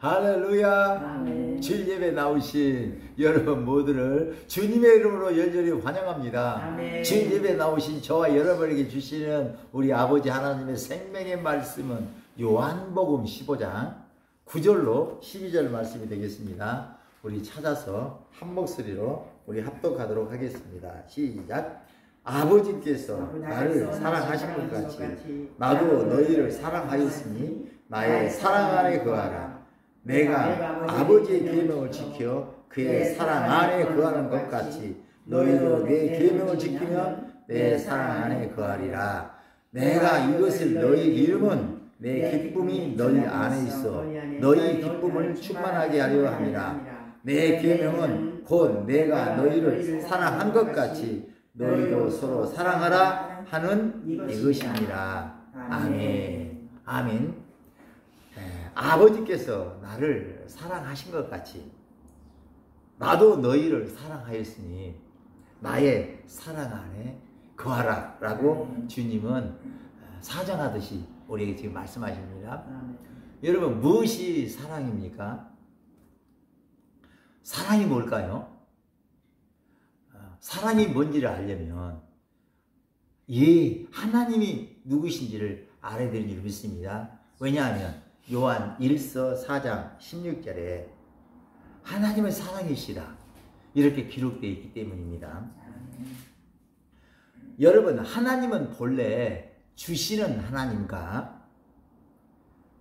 할렐루야. 아멘. 주일 예배 나오신 여러분 모두를 주님의 이름으로 열렬히 환영합니다. 아멘. 주일 예배 나오신 저와 여러분에게 주시는 우리 아버지 하나님의 생명의 말씀은 요한복음 15장 9절로 12절 말씀이 되겠습니다. 우리 찾아서 한 목소리로 우리 합독하도록 하겠습니다. 시작. 아버지께서 나를 사랑하신 것 같이 나도 너희를 사랑하였으니 나의 사랑 안에 거하라. 내가 아버지의 계명을 지켜 그의 사랑 안에 거하는 것 같이 너희도 내 계명을 지키면 내 사랑 안에 거하리라. 내가 이것을 너희에게 이루면 내 기쁨이 너희 안에 있어 너희 기쁨을 충만하게 하려 함이라. 내 계명은 곧 내가 너희를 사랑한 것 같이 너희도 서로 사랑하라 하는 이것입니다. 아멘. 아멘. 아버지께서 나를 사랑하신 것 같이 나도 너희를 사랑하였으니 나의 사랑 안에 거하라 라고 주님은 사정하듯이 우리에게 지금 말씀하십니다. 여러분, 무엇이 사랑입니까? 사랑이 뭘까요? 사랑이 뭔지를 알려면 하나님이 누구신지를 알아야 되는 줄 믿습니다. 왜냐하면 요한 1서 4장 16절에 하나님은 사랑이시라 이렇게 기록되어 있기 때문입니다. 여러분, 하나님은 본래 주시는 하나님과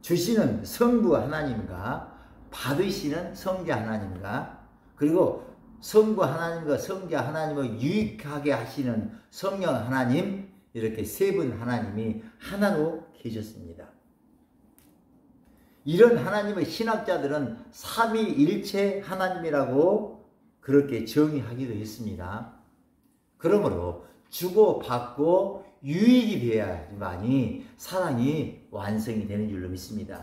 주시는 성부 하나님과 받으시는 성자 하나님과 그리고 성부 하나님과 성자 하나님을 유익하게 하시는 성령 하나님, 이렇게 세 분 하나님이 하나로 계셨습니다. 이런 하나님의 신학자들은 삼위일체 하나님이라고 그렇게 정의하기도 했습니다. 그러므로 주고받고 유익이 되어야만이 사랑이 완성이 되는 줄로 믿습니다.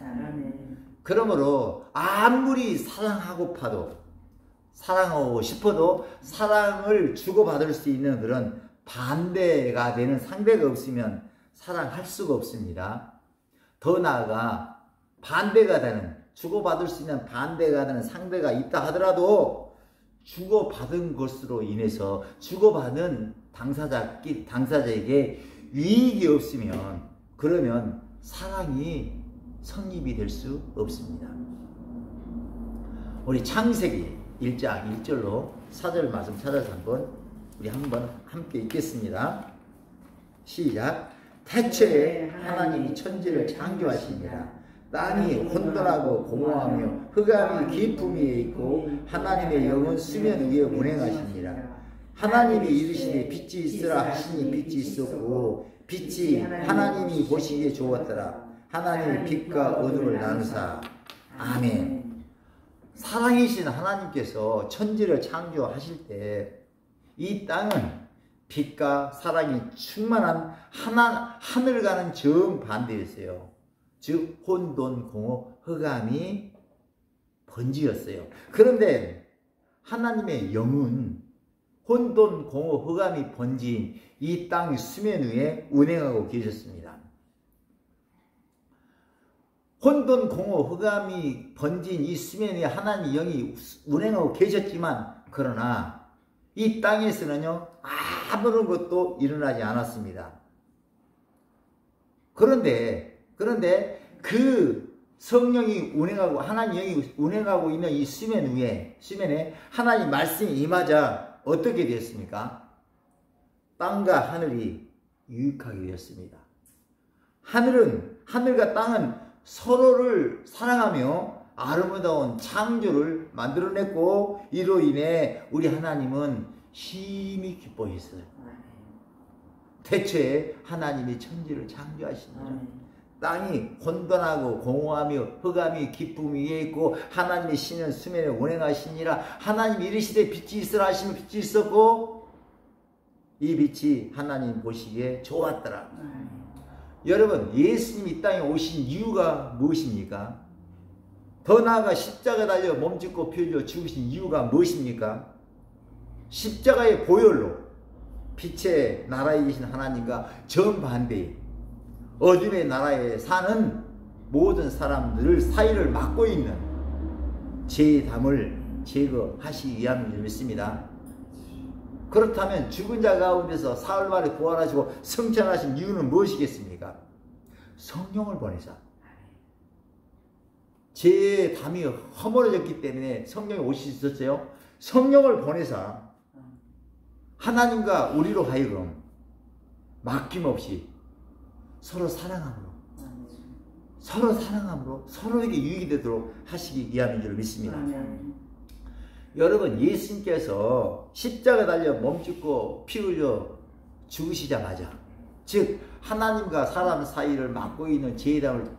그러므로 아무리 사랑하고 싶어도 사랑을 주고받을 수 있는 그런 반대가 되는 상대가 없으면 사랑할 수가 없습니다. 더 나아가 반대가 되는, 주고받을 수 있는 반대가 되는 상대가 있다 하더라도 주고받은 것으로 인해서 주고받은 당사자에게 유익이 없으면 그러면 사랑이 성립이 될 수 없습니다. 우리 창세기 1장 1절로 4절 말씀 찾아서 우리 한번 함께 읽겠습니다. 시작. 태초에 하나님이 천지를 창조하시니라. 땅이 혼돈하고 공허하며 흑암이 깊음 위에 있고 하나님의 영은 수면 위에 운행하시니라. 하나님이 이르시되 빛이 있으라 하시니 빛이 있었고 빛이 하나님이 보시기에 좋았더라. 하나님이 빛과 어둠을 나누사. 아멘. 사랑이신 하나님께서 천지를 창조하실 때 이 땅은 빛과 사랑이 충만한 하늘과는 정반대였어요. 즉 혼돈, 공허, 흑암이 번지였어요. 그런데 하나님의 영은 혼돈, 공허, 흑암이 번진 이 땅 수면 위에 운행하고 계셨습니다. 혼돈, 공허, 흑암이 번진 이 수면 위에 하나님의 영이 운행하고 계셨지만 그러나 이 땅에서는요 아무런 것도 일어나지 않았습니다. 그런데 그 성령이 운행하고 하나님 영이 운행하고 있는 이 수면에 하나님 말씀이 임하자 어떻게 되었습니까? 땅과 하늘이 유익하게 되었습니다. 하늘과 땅은 서로를 사랑하며 아름다운 창조를 만들어냈고 이로 인해 우리 하나님은 심히 기뻐했어요. 태초에 하나님이 천지를 창조하시니라. 땅이 혼돈하고 공허하며 흑암이 깊음 위에 있고 하나님의 신은 수면에 운행하시니라. 하나님이 이르시되 빛이 있으라 하시면 빛이 있었고 이 빛이 하나님 보시기에 좋았더라. 여러분, 예수님이 이 땅에 오신 이유가 무엇입니까? 더 나아가 십자가 달려 몸짓고 피 흘려 죽으신 이유가 무엇입니까? 십자가의 보혈로 빛의 나라에 계신 하나님과 정반대의 어둠의 나라에 사는 모든 사람들 사이를 막고 있는 죄담을 제거하시기 위함인 줄 믿습니다. 그렇다면 죽은 자 가운데서 사흘 만에 부활하시고 승천하신 이유는 무엇이겠습니까? 성령을 보내사. 제 담이 허물어졌기 때문에 성령이 오실 수 있었어요. 성령을 보내사 하나님과 우리로 하여금 맡김없이 서로 사랑함으로 서로에게 유익이 되도록 하시기 위함인 줄 믿습니다. 여러분, 예수님께서 십자가 달려 몸짓고 피 흘려 죽으시자마자, 즉 하나님과 사람 사이를 막고 있는 죄담을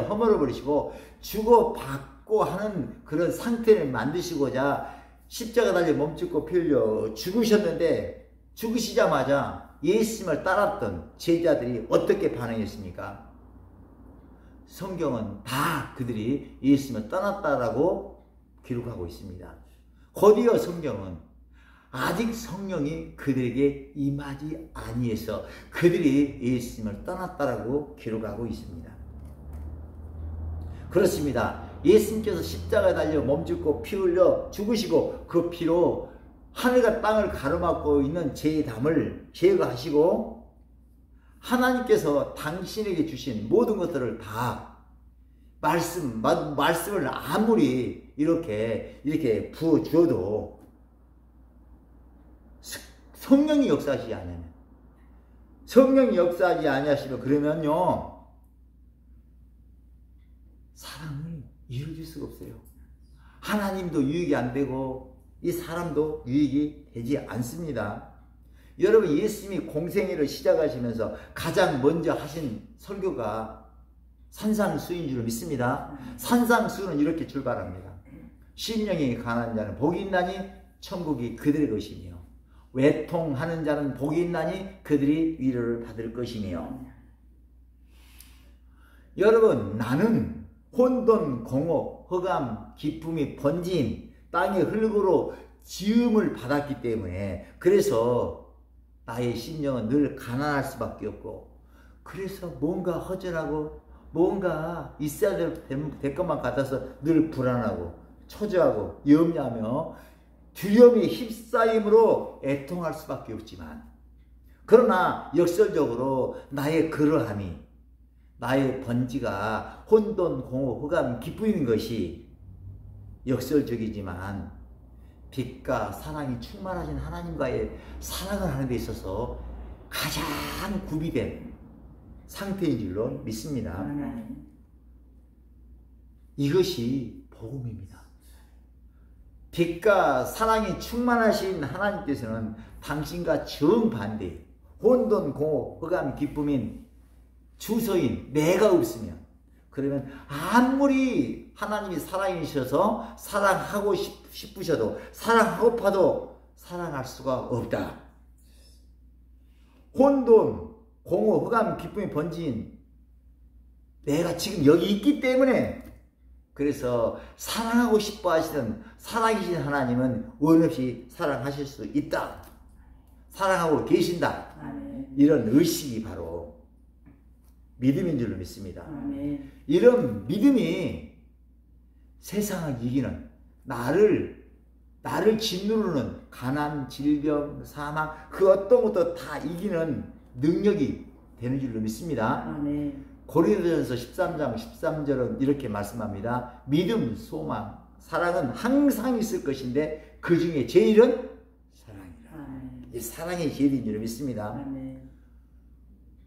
허물어 버리시고 주고받고 하는 그런 상태를 만드시고자 십자가 달려 몸짓고 피 흘려 죽으셨는데, 죽으시자마자 예수님을 따랐던 제자들이 어떻게 반응했습니까? 성경은 다 그들이 예수님을 떠났다라고 기록하고 있습니다. 곧이어 성경은 아직 성령이 그들에게 임하지 아니해서 그들이 예수님을 떠났다라고 기록하고 있습니다. 그렇습니다. 예수님께서 십자가에 달려 몸짓고 피 흘려 죽으시고 그 피로 하늘과 땅을 가로막고 있는 죄의 담을 제거하시고 하나님께서 당신에게 주신 모든 것들을 다 말씀을 아무리 이렇게 부어주어도 성령이 역사하시지 않으면, 성령이 역사하지 아니하시면 그러면요 사랑을 이루어질 수가 없어요. 하나님도 유익이 안 되고 이 사람도 유익이 되지 않습니다. 여러분, 예수님이 공생애를 시작하시면서 가장 먼저 하신 설교가 산상수인 줄 믿습니다. 산상수는 이렇게 출발합니다. 심령이 강한 자는 복이 있나니 천국이 그들의 것이며, 외통하는 자는 복이 있나니 그들이 위로를 받을 것이며. 여러분, 나는 혼돈, 공허, 흑암, 기쁨이 번진 땅의 흙으로 지음을 받았기 때문에, 그래서 나의 심령은 늘 가난할 수밖에 없고, 그래서 뭔가 허전하고 뭔가 있어야 될 것만 같아서 늘 불안하고 초조하고 염려하며 두려움에 휩싸임으로 애통할 수밖에 없지만, 그러나 역설적으로 나의 그러함이, 나의 번지가 혼돈, 공허, 흑암, 기쁨인 것이 역설적이지만 빛과 사랑이 충만하신 하나님과의 사랑을 하는 데 있어서 가장 구비된 상태인 줄로 믿습니다. 이것이 복음입니다. 빛과 사랑이 충만하신 하나님께서는 당신과 정반대 혼돈, 공허, 흑암, 기쁨인 주소인 내가 없으면, 그러면 아무리 하나님이 사랑이셔서 사랑하고 싶으셔도 사랑하고파도 사랑할 수가 없다. 혼돈, 공허, 흑암, 기쁨이 번진 내가 지금 여기 있기 때문에, 그래서 사랑하고 싶어 하시는 살아계신 하나님은 원없이 사랑하실 수 있다. 사랑하고 계신다. 이런 의식이 바로 믿음인 줄로 믿습니다. 이런 믿음이 세상을 이기는, 나를 짓누르는 가난, 질병, 사망, 그 어떤 것도 다 이기는 능력이 되는 줄로 믿습니다. 고린도전서 13장 13절은 이렇게 말씀합니다. 믿음, 소망, 사랑은 항상 있을 것인데 그 중에 제일은 사랑이라. 이 사랑이 제일인 줄로 믿습니다.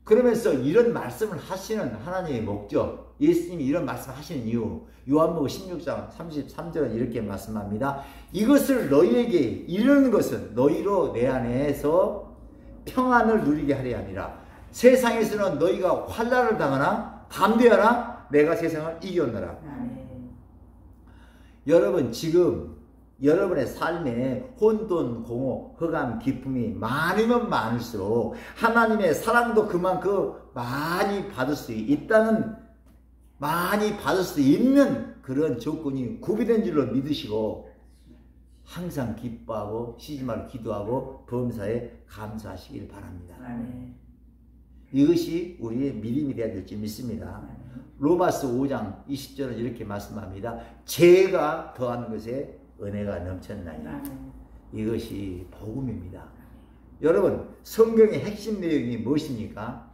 그러면서 이런 말씀을 하시는 하나님의 목적, 예수님이 이런 말씀을 하시는 이유, 요한복음 16장 33절은 이렇게 말씀합니다. 이것을 너희에게 이르는 것은 너희로 내 안에서 평안을 누리게 하려 함이라. 세상에서는 너희가 환난을 당하나 담대하라, 내가 세상을 이겼노라. 여러분, 지금 여러분의 삶에 혼돈, 공허, 흑암, 기쁨이 많으면 많을수록 하나님의 사랑도 그만큼 많이 받을 수 있는 그런 조건이 구비된 줄로 믿으시고 항상 기뻐하고 쉬지 말고 기도하고 범사에 감사하시길 바랍니다. 이것이 우리의 믿음이 되어야 될지 믿습니다. 로마서 5장 20절은 이렇게 말씀합니다. 죄가 더한 것에 은혜가 넘쳤나니. 이것이 복음입니다. 여러분, 성경의 핵심 내용이 무엇입니까?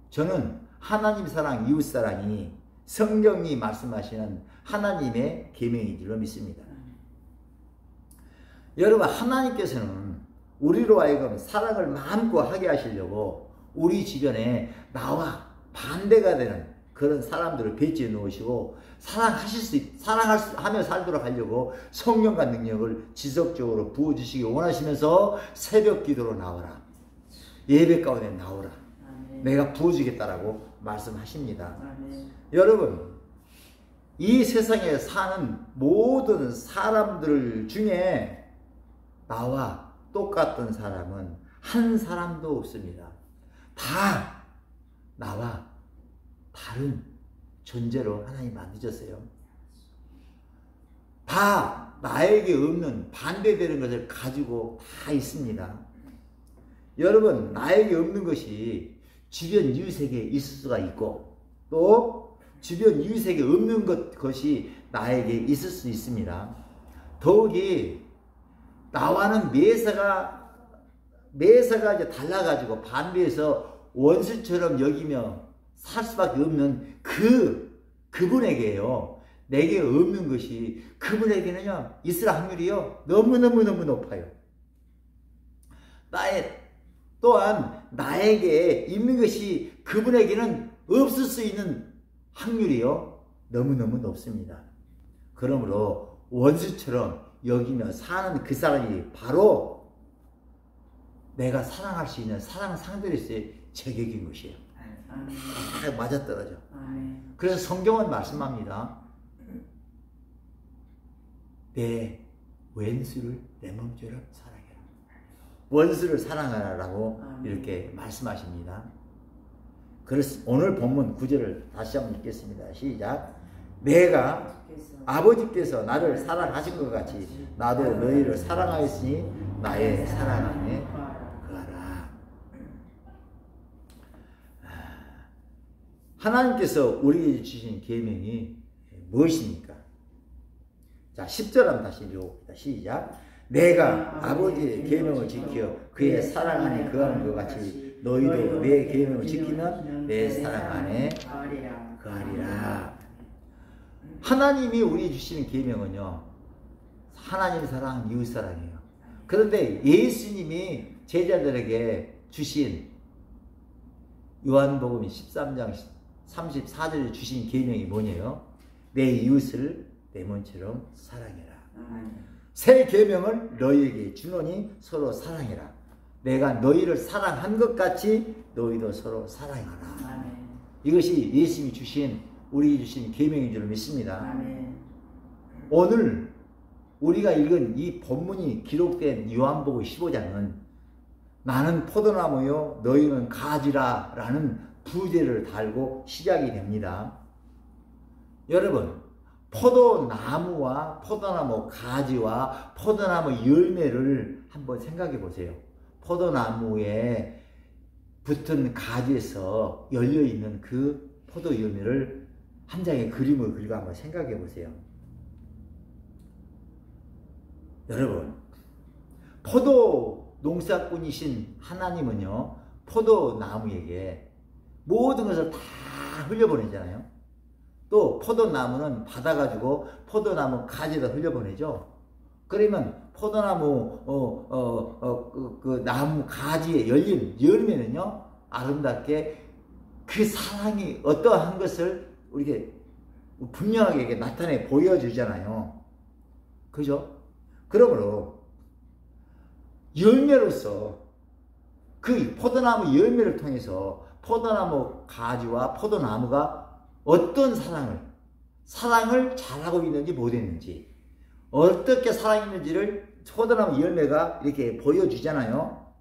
저는 하나님 사랑, 이웃 사랑이 성경이 말씀하시는 하나님의 계명인 줄로 믿습니다. 여러분, 하나님께서는 우리로 하여금 사랑을 마음껏 하게 하시려고 우리 주변에 나와 반대가 되는 그런 사람들을 배치해 놓으시고 사랑하며 살도록 하려고 성령과 능력을 지속적으로 부어주시기 원하시면서 새벽 기도로 나오라. 예배 가운데 나오라. 내가 부어주겠다라고 말씀하십니다. 여러분, 이 세상에 사는 모든 사람들 중에 나와 똑같은 사람은 한 사람도 없습니다. 다 나와 다른 존재로 하나님 만드셨어요. 다 나에게 없는 반대되는 것을 가지고 다 있습니다. 여러분, 나에게 없는 것이 주변 이웃에게 있을 수가 있고 또 주변 이웃에게 없는 것이 나에게 있을 수 있습니다. 더욱이 나와는 매사가 이제 달라가지고 반대해서 원수처럼 여기며 살 수밖에 없는 그분에게요. 내게 없는 것이 그분에게는요, 있을 확률이요, 너무너무 높아요. 또한 나에게 있는 것이 그분에게는 없을 수 있는 확률이요, 너무너무 높습니다. 그러므로 원수처럼 여기며 사는 그 사람이 바로 내가 사랑할 수 있는 사랑 상대로서의 제격인 것이에요. 다 맞아떨어져. 그래서 성경은 말씀합니다. 내 왼수를 내 몸처럼 사랑해라. 원수를 사랑하라라고 이렇게 말씀하십니다. 그래서 오늘 본문 9절을 다시 한번 읽겠습니다. 시작. 내가 아버지께서 나를 사랑하신 것 같이 나도 너희를 사랑하였으니 나의 사랑 안에 거하라. 하나님께서 우리에게 주신 계명이 무엇입니까? 자, 10절 한번 다시 읽어봅니다. 시작. 내가 아버지의 계명을 지켜 그의 사랑 안에 거하는 것 같이 너희도 내 계명을 지키면 내 사랑 안에 거하리라. 하나님이 우리 주시는 계명은요, 하나님 사랑, 이웃 사랑이에요. 그런데 예수님이 제자들에게 주신 요한복음 13장 34절에 주신 계명이 뭐냐요? 내 이웃을 내 몸처럼 사랑해라. 새 계명을 너희에게 주노니 서로 사랑해라. 내가 너희를 사랑한 것 같이 너희도 서로 사랑하라. 이것이 예수님이 주신 우리 주신 계명인 줄 믿습니다. 오늘 우리가 읽은 이 본문이 기록된 요한복음 15장은 나는 포도나무요 너희는 가지라 라는 부제를 달고 시작이 됩니다. 여러분, 포도나무와 포도나무 가지와 포도나무 열매를 한번 생각해 보세요. 포도나무에 붙은 가지에서 열려있는 그 포도 열매를 한 장의 그림을 그리고 한번 생각해 보세요. 여러분, 포도 농사꾼이신 하나님은요, 포도나무에게 모든 것을 다 흘려보내잖아요. 또 포도나무는 받아가지고 포도나무 가지에다 흘려보내죠. 그러면 포도나무 그 나무 가지에 열린 열매는요, 아름답게 그 사랑이 어떠한 것을 우리에게 분명하게 나타내 보여주잖아요. 그죠? 그러므로 열매로서 그 포도나무 열매를 통해서 포도나무 가지와 포도나무가 어떤 사랑을 잘하고 있는지 못했는지, 어떻게 사랑했는지를 포도나무 열매가 이렇게 보여주잖아요.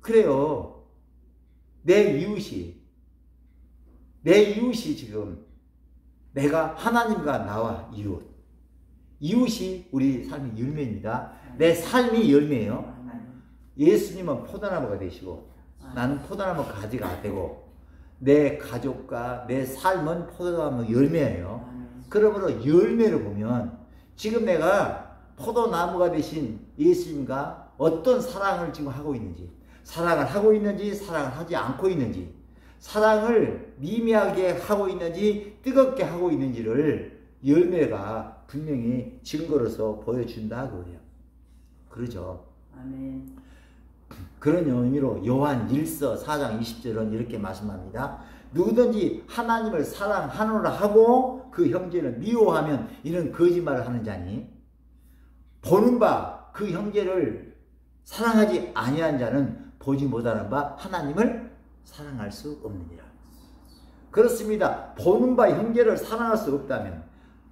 그래요. 내 이웃이 지금 내가 하나님과 나와 이웃이 우리 삶의 열매입니다. 내 삶이 열매예요. 예수님은 포도나무가 되시고 나는 포도나무 가지가 되고 내 가족과 내 삶은 포도나무 열매예요. 그러므로 열매를 보면 지금 내가 포도나무가 되신 예수님과 어떤 사랑을 지금 하고 있는지, 사랑을 하고 있는지 사랑을 하지 않고 있는지, 사랑을 미미하게 하고 있는지 뜨겁게 하고 있는지를 열매가 분명히 증거로서 보여준다 그거예요. 그러죠. 아멘. 그런 의미로 요한 1서 4장 20절은 이렇게 말씀합니다. 누구든지 하나님을 사랑하노라 하고 그 형제를 미워하면 이는 거짓말을 하는 자니 보는 바 그 형제를 사랑하지 아니한 자는 보지 못하는 바 하나님을 사랑할 수 없느니라. 그렇습니다. 보는 바 형제를 사랑할 수 없다면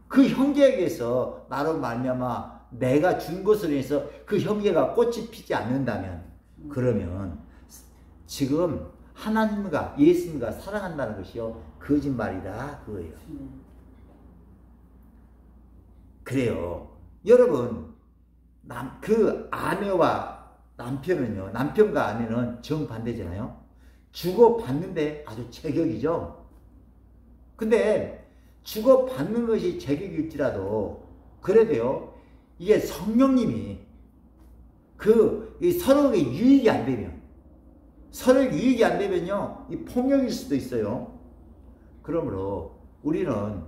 그 형제에게서 나로 말미암아 내가 준 것으로 인해서 그 형제가 꽃이 피지 않는다면 그러면 지금 하나님과 예수님과 사랑한다는 것이요 거짓말이다 그거예요. 그래요. 여러분 그 아내와 남편은요, 남편과 아내는 정반대잖아요. 주고받는데 아주 제격이죠. 근데 주고받는 것이 제격일지라도 그래도요, 이게 성령님이 서로에게 유익이 안 되면, 서로에게 유익이 안 되면요, 이 폭력일 수도 있어요. 그러므로 우리는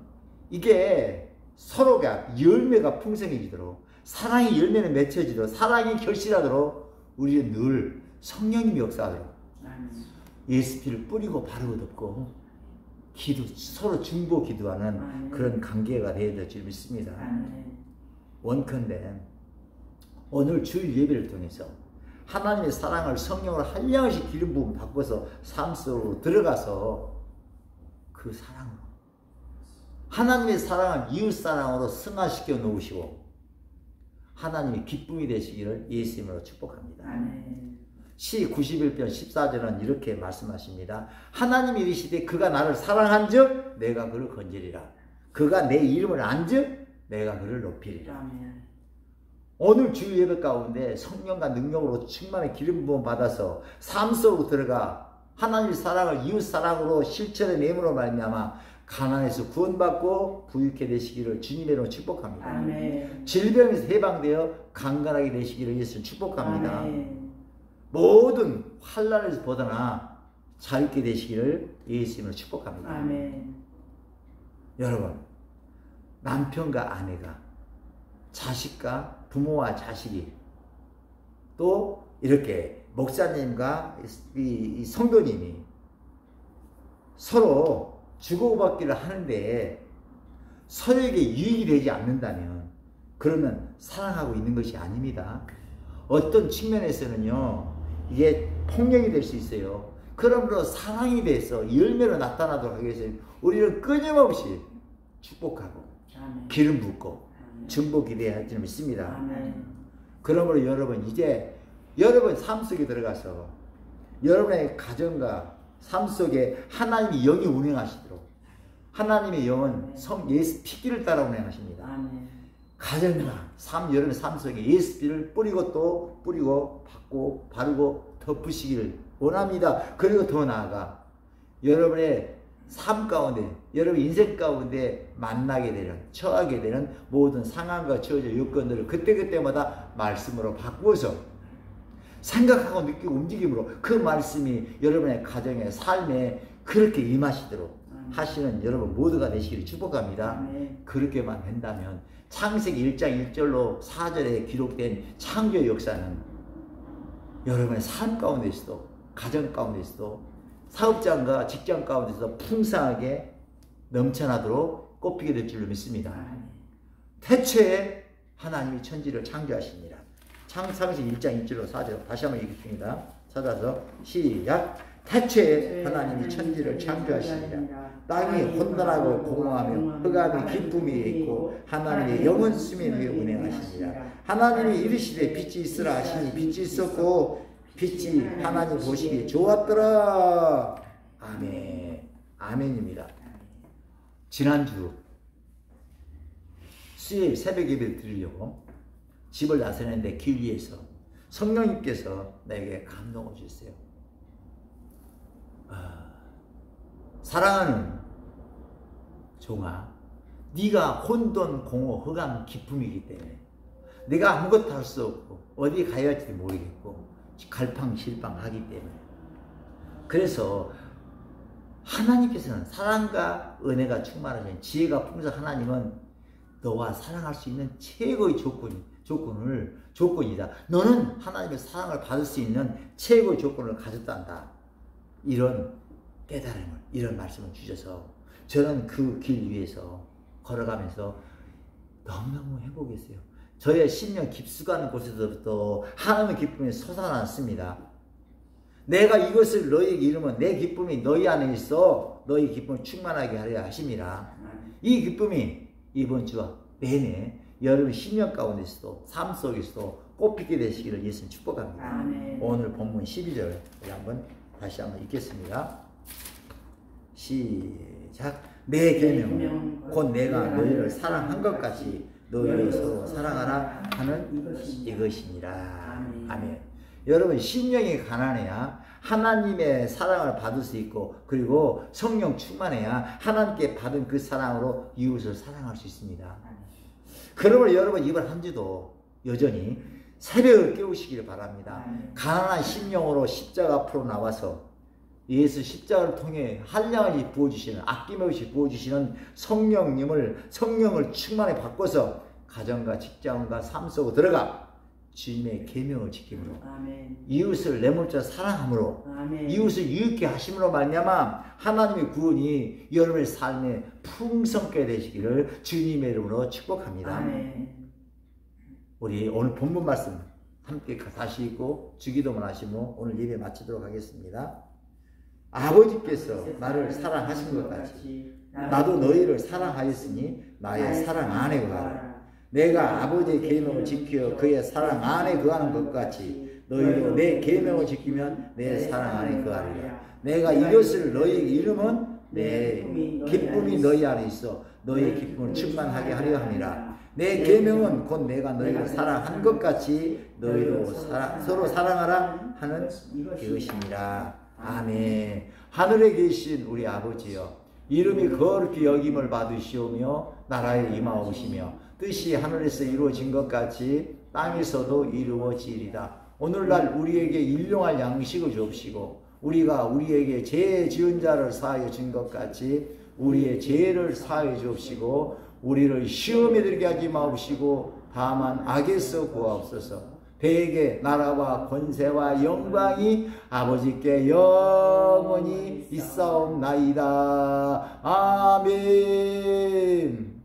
이게 서로가 열매가 풍성해지도록, 사랑의 열매는 맺혀지도록, 사랑이 결실하도록 우리는 늘 성령님이 역사하도록 예수 피를 뿌리고 바르고 덮고 서로 중보 기도하는 그런 관계가 되어야 될 줄 믿습니다. 원컨대 오늘 주일 예배를 통해서 하나님의 사랑을 성령으로 한량씩 기름 부음 바꿔서 삶 속으로 들어가서 그 사랑으로 하나님의 사랑을 이웃 사랑으로 승화시켜 놓으시고 하나님의 기쁨이 되시기를 예수님으로 축복합니다. 시 91편 14절은 이렇게 말씀하십니다. 하나님이 이르시되 그가 나를 사랑한 즉 내가 그를 건지리라. 그가 내 이름을 안 즉 내가 그를 높이리라. 오늘 주일 예배 가운데 성령과 능력으로 충만한 기름 부음 받아서 삶 속으로 들어가 하나님의 사랑을 이웃 사랑으로 실천해 내므로 말미암아 가난에서 구원받고 부유케 되시기를 주님의 이름으로 축복합니다. 아멘. 질병에서 해방되어 강건하게 되시기를 예수님 축복합니다. 아멘. 모든 환난에서 벗어나 자유케 되시기를 예수님으로 축복합니다. 아멘. 여러분, 남편과 아내가, 자식과 부모와 자식이, 또 이렇게 목사님과 이 성도님이 서로 주고받기를 하는데 서로에게 유익이 되지 않는다면 그러면 사랑하고 있는 것이 아닙니다. 어떤 측면에서는요, 이게 폭력이 될 수 있어요. 그러므로 사랑이 돼서 열매로 나타나도록 하기 위해서 우리는 끊임없이 축복하고 기름 붓고 증보 기대해야 할 줄 믿습니다. 그러므로 여러분 이제 여러분 삶 속에 들어가서 여러분의 가정과 삶 속에 하나님이 영이 운행하시도록 하나님의 영은 예수 피기를 따라 운행하십니다. 가정과 여러분의 삶 속에 예수 피를 뿌리고 또 뿌리고 받고 바르고 덮으시기를 원합니다. 그리고 더 나아가 여러분의 삶 가운데 여러분 인생 가운데 만나게 되는 처하게 되는 모든 상황과 처져 요건들을 그때그때마다 말씀으로 바꾸어서 생각하고 느끼고 움직임으로 그 말씀이 여러분의 가정에 삶에 그렇게 임하시도록 하시는 여러분 모두가 되시기를 축복합니다. 그렇게만 된다면 창세기 1장 1절로 4절에 기록된 창조 역사는 여러분의 삶 가운데서도 가정 가운데서도 사업장과 직장 가운데서도 풍성하게 넘쳐나도록 꽃피게 될 줄로 믿습니다. 태초에 하나님이 천지를 창조하십니다. 창세기 1장 1절로 4절 다시 한번 읽겠습니다. 찾아서 시작. 태초에 하나님이 천지를 창조하십니다. 땅이 혼돈하고 공허하며 흑암이 기쁨이 있고 하나님의 영은 수면 위에 운행하십니다. 하나님이 이르시되 빛이 있으라 하시니 빛이 있었고 빛이 하나님 보시기에 좋았더라. 아멘. 아멘입니다. 지난주 수요일 새벽 예배를 드리려고 집을 나서는데 길 위에서 성령님께서 내게 감동을 주셨어요. 사랑하는 종아, 네가 혼돈, 공허, 흑암, 기쁨이기 때문에 내가 아무것도 할 수 없고 어디 가야 할지 모르겠고 갈팡질팡하기 때문에, 그래서 하나님께서는 사랑과 은혜가 충만하신 지혜가 풍성한 하나님은 너와 사랑할 수 있는 최고의 조건이다. 너는 하나님의 사랑을 받을 수 있는 최고의 조건을 가졌단다. 이런 깨달음을, 이런 말씀을 주셔서 저는 그 길 위에서 걸어가면서 너무너무 행복했어요. 저의 심령 깊숙한 곳에서부터 하나님의 기쁨이 솟아났습니다. 내가 이것을 너희에게 이루면 내 기쁨이 너희 안에 있어 너희 기쁨을 충만하게 하려 하심이라. 이 기쁨이 이번 주와 내내 여러분 심령 가운데서도 삶 속에서도 꽃피게 되시기를 예수님 축복합니다. 아멘. 오늘 본문 12절 한번 다시 한번 읽겠습니다. 시작. 내 계명은 곧 내가 너희를 사랑한 것 같이 너희를 서로 사랑하라 하는 이것이니라. 아멘. 여러분, 심령이 가난해야 하나님의 사랑을 받을 수 있고, 그리고 성령 충만해야 하나님께 받은 그 사랑으로 이웃을 사랑할 수 있습니다. 그러므로 여러분, 이번 한 주도 여전히 새벽을 깨우시기를 바랍니다. 가난한 심령으로 십자가 앞으로 나와서 예수 십자가를 통해 한량을 부어주시는, 아낌없이 부어주시는 성령을 충만히 바꿔서 가정과 직장과 삶 속으로 들어가 주님의 계명을 지킴으로, 아멘. 이웃을 내몰자 사랑함으로, 아멘. 이웃을 유익게 하심으로 말미암아 하나님의 구원이 여러분의 삶에 풍성하게 되시기를 주님의 이름으로 축복합니다. 아멘. 우리 오늘 본문 말씀 함께 다시 읽고 주기도문 하시고 오늘 예배 마치도록 하겠습니다. 아버지께서 나를 사랑하신 것 같이 나도 너희를 사랑하였으니 나의 사랑 안에 거하라. 내가 아버지의 계명을 지켜 그의 사랑 안에 거하는 것 같이 너희도 내 계명을 지키면 내 사랑 안에 거하리라. 내가 이것을 너희에게 이루면 내 기쁨이 너희 안에 있어 너희의 기쁨을 충만하게 하려 함이라. 내 계명은 곧 내가 너희를 사랑한 것 같이 너희도 서로 사랑하라 하는 이것이니라. 아멘. 하늘에 계신 우리 아버지여, 이름이 거룩히 여김을 받으시오며 나라에 임하오시며 뜻이 하늘에서 이루어진 것 같이 땅에서도 이루어지리다. 오늘날 우리에게 일용할 양식을 주옵시고 우리가 우리에게 죄 지은 자를 사하여 준 것 같이 우리의 죄를 사하여 주옵시고 우리를 시험에 들게 하지 마옵시고 다만 악에서 구하옵소서. 대개 나라와 권세와 영광이 아버지께 영원히 있사옵나이다. 아멘.